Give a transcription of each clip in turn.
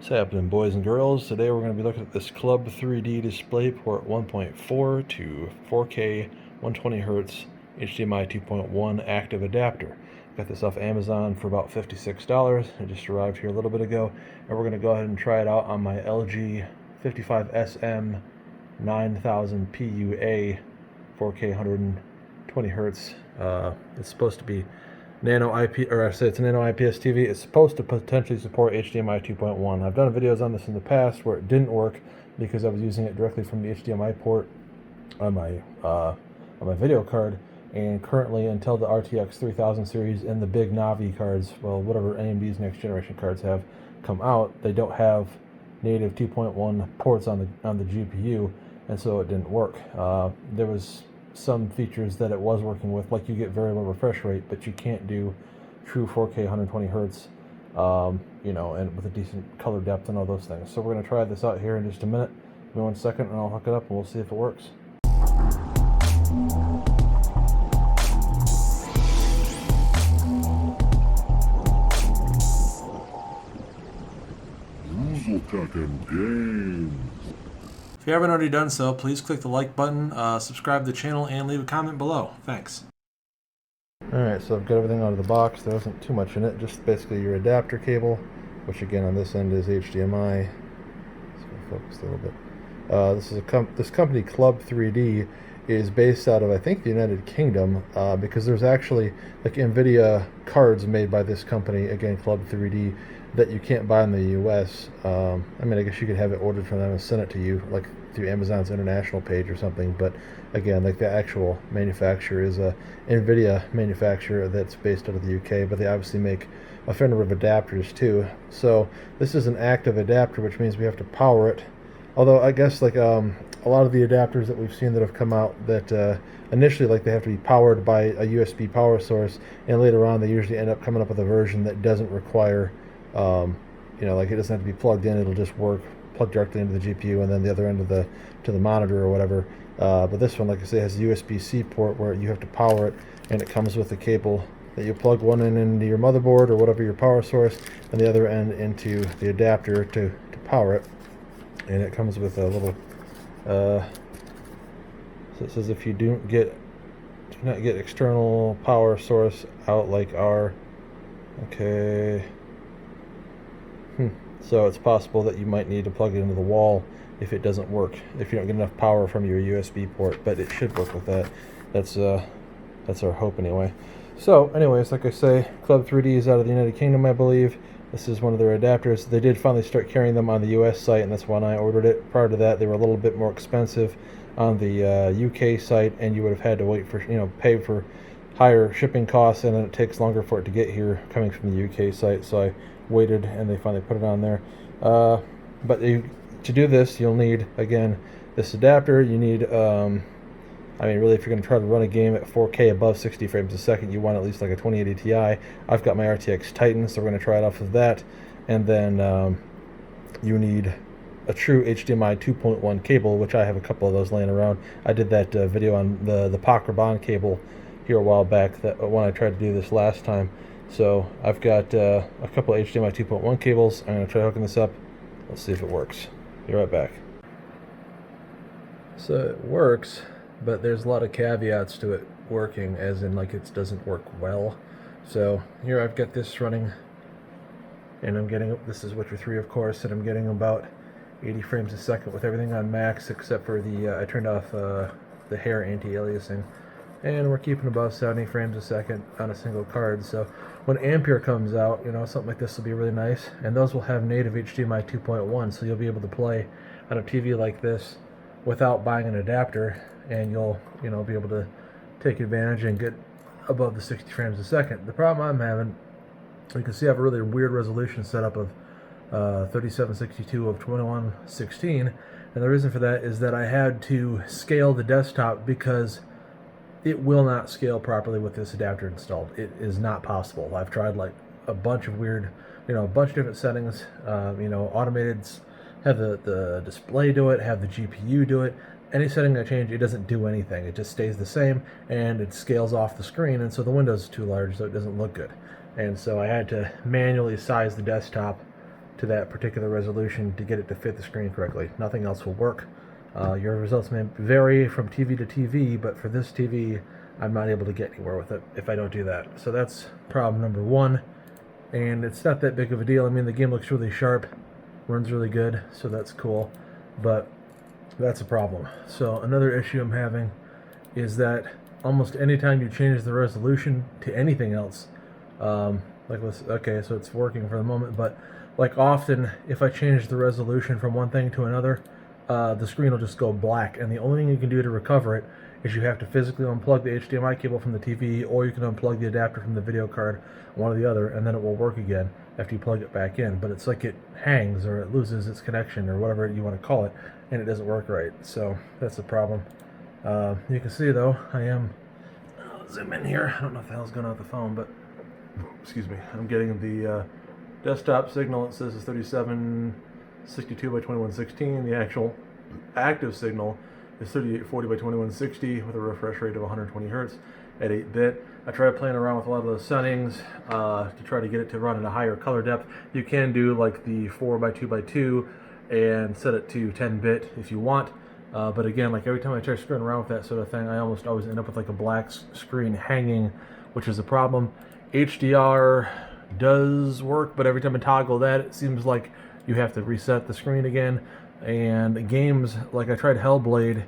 What's happening, boys and girls? Today we're going to be looking at this Club3D DisplayPort 1.4 to 4K 120Hz HDMI 2.1 active adapter. Got this off Amazon for about $56. It just arrived here a little bit ago, and we're going to go ahead and try it out on my LG 55SM9000PUA 4K 120Hz. It's supposed to be Nano IP, or I say it's a Nano IPS TV. It's supposed to potentially support HDMI 2.1. I've done videos on this in the past where it didn't work because I was using it directly from the HDMI port on my video card. And currently, until the RTX 3000 series and the big Navi cards, well, whatever AMD's next generation cards have come out, they don't have native 2.1 ports on the GPU, and so it didn't work. There was some features that it was working with, like you get very low refresh rate, but you can't do true 4K 120 hertz, you know, and with a decent color depth and all those things. So we're going to try this out here in just a minute. Give me 1 second and I'll hook it up and we'll see if it works. If you haven't already done so, please click the like button, subscribe to the channel, and leave a comment below. Thanks. Alright, so I've got everything out of the box. There wasn't too much in it, just basically your adapter cable, which again on this end is HDMI. So I'll focus a little bit. This company Club3D is based out of, I think, the United Kingdom, because there's actually like NVIDIA cards made by this company, again Club3D, that you can't buy in the US. I mean, I guess you could have it ordered from them and send it to you, like through Amazon's international page or something. But again, like the actual manufacturer is a NVIDIA manufacturer that's based out of the UK, but they obviously make a fair number of adapters too. So this is an active adapter, which means we have to power it. Although I guess like a lot of the adapters that we've seen that have come out that initially like they have to be powered by a USB power source, and later on they usually end up coming up with a version that doesn't require you know, like it doesn't have to be plugged in, it'll just work, plug directly into the GPU and then the other end of to the monitor or whatever. But this one, like I say, has a USB-C port where you have to power it, and it comes with a cable that you plug one end into your motherboard or whatever your power source, and the other end into the adapter to power it. And it comes with a little so it says if you do not get external power source out like our so it's possible that you might need to plug it into the wall if it doesn't work, if you don't get enough power from your USB port, but it should work with that. That's our hope anyway. So anyways, like I say, Club3D is out of the United Kingdom, I believe. This is one of their adapters. They did finally start carrying them on the US site, and that's when I ordered it. Prior to that, they were a little bit more expensive on the UK site, and you would have had to wait for, you know, pay for higher shipping costs, and then it takes longer for it to get here coming from the UK site. So I waited, and they finally put it on there. But to do this, you'll need, again, this adapter. You need, I mean, really, if you're going to try to run a game at 4K above 60 frames a second, you want at least like a 2080 Ti. I've got my RTX Titan, so we're going to try it off of that. And then you need a true HDMI 2.1 cable, which I have a couple of those laying around. I did that video on the PAC Raban cable here a while back, that when I tried to do this last time. So I've got a couple of HDMI 2.1 cables. I'm going to try hooking this up. Let's see if it works. Be right back. So it works, but there's a lot of caveats to it working, as in like it doesn't work well. So here I've got this running, and I'm getting, this is Witcher 3 of course, and I'm getting about 80 frames a second with everything on max except for the I turned off the hair anti-aliasing. And we're keeping about 70 frames a second on a single card. So when Ampere comes out, you know, something like this will be really nice. And those will have native HDMI 2.1, so you'll be able to play on a TV like this without buying an adapter, and you'll, you know, be able to take advantage and get above the 60 frames a second. The problem I'm having, you can see I have a really weird resolution setup of 3762 of 2116, and the reason for that is that I had to scale the desktop because it will not scale properly with this adapter installed. It is not possible. I've tried like a bunch of weird, you know, a bunch of different settings. You know, automated, have the display do it, have the GPU do it. Any setting I change, it doesn't do anything. It just stays the same, and it scales off the screen, and so the window's too large, so it doesn't look good. And so I had to manually size the desktop to that particular resolution to get it to fit the screen correctly. Nothing else will work. Your results may vary from TV to TV, but for this TV, I'm not able to get anywhere with it if I don't do that. So that's problem number one, and it's not that big of a deal. I mean, the game looks really sharp, runs really good, so that's cool, but that's a problem. So another issue I'm having is that almost any time you change the resolution to anything else, okay, so it's working for the moment, but like often if I change the resolution from one thing to another, the screen will just go black, and the only thing you can do to recover it is you have to physically unplug the HDMI cable from the TV, or you can unplug the adapter from the video card, one or the other, and then it will work again after you plug it back in. But it's like it hangs, or it loses its connection, or whatever you want to call it, and it doesn't work right. So that's the problem. You can see though, I'll zoom in here. I don't know if the hell's going on with the phone, but excuse me, I'm getting the desktop signal. It says it's 3762 by 2116. The actual active signal is 3840 by 2160 with a refresh rate of 120 hertz at 8-bit. I tried playing around with a lot of those settings to try to get it to run at a higher color depth. You can do like the 4 by 2 by 2 and set it to 10-bit if you want. But again, like every time I try screwing around with that sort of thing, I almost always end up with like a black screen hanging, which is a problem. HDR does work, but every time I toggle that, it seems like you have to reset the screen again. And games, like I tried Hellblade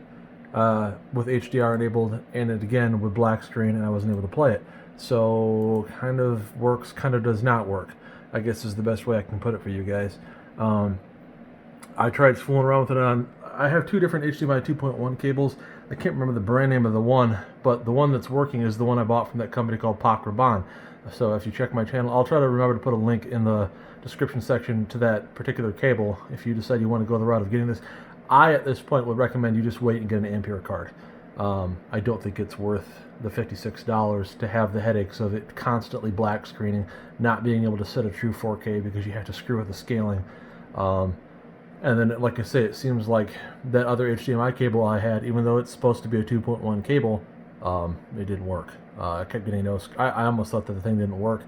with HDR enabled, and it again with black screen, and I wasn't able to play it. So kind of works, kind of does not work, I guess is the best way I can put it for you guys. I tried fooling around with it on, I have two different HDMI 2.1 cables. I can't remember the brand name of the one, but the one that's working is the one I bought from that company called HDMI. So if you check my channel, I'll try to remember to put a link in the description section to that particular cable if you decide you want to go the route of getting this. I, at this point, would recommend you just wait and get an Ampere card. I don't think it's worth the $56 to have the headaches of it constantly black screening, not being able to set a true 4K because you have to screw with the scaling. And then, like I say, it seems like that other HDMI cable I had, even though it's supposed to be a 2.1 cable, it didn't work. I kept getting those. I almost thought that the thing didn't work.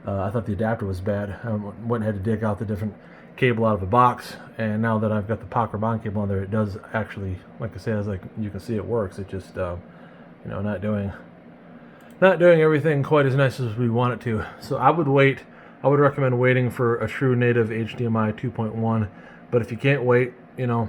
I thought the adapter was bad. I went and had to dig out the different cable out of the box, and now that I've got the HDMI cable on there, it does actually, like I say, as like you can see, it works. It just, not doing everything quite as nice as we want it to. So I would wait. I would recommend waiting for a true native HDMI 2.1. But if you can't wait, this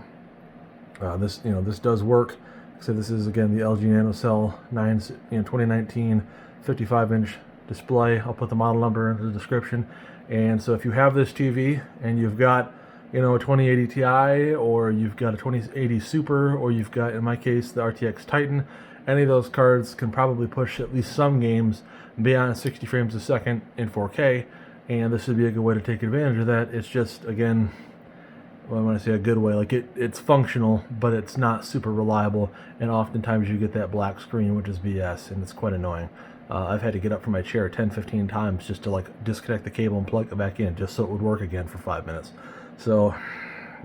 does work. So this is again the LG NanoCell 2019 55-inch display. I'll put the model number in the description. And so if you have this TV and you've got a 2080 Ti, or you've got a 2080 Super, or you've got, in my case, the RTX Titan, any of those cards can probably push at least some games beyond 60 frames a second in 4K, and this would be a good way to take advantage of that. It's just, again, well, when I say a good way, like it's functional, but it's not super reliable, and oftentimes you get that black screen, which is BS, and it's quite annoying. I've had to get up from my chair 10-15 times just to like disconnect the cable and plug it back in just so it would work again for 5 minutes. So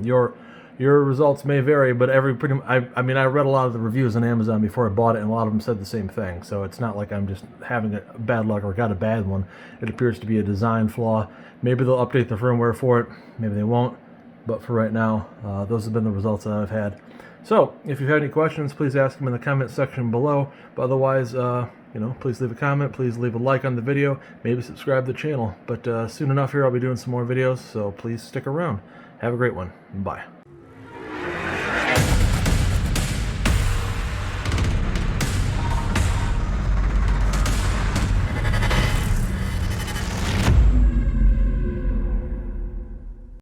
your results may vary, but I read a lot of the reviews on Amazon before I bought it, and a lot of them said the same thing. So it's not like I'm just having a bad luck or got a bad one. It appears to be a design flaw. Maybe they'll update the firmware for it. Maybe they won't. But for right now, those have been the results that I've had. So if you have any questions, please ask them in the comment section below. But otherwise, please leave a comment. Please leave a like on the video. Maybe subscribe to the channel. But soon enough here, I'll be doing some more videos. So please stick around. Have a great one. Bye.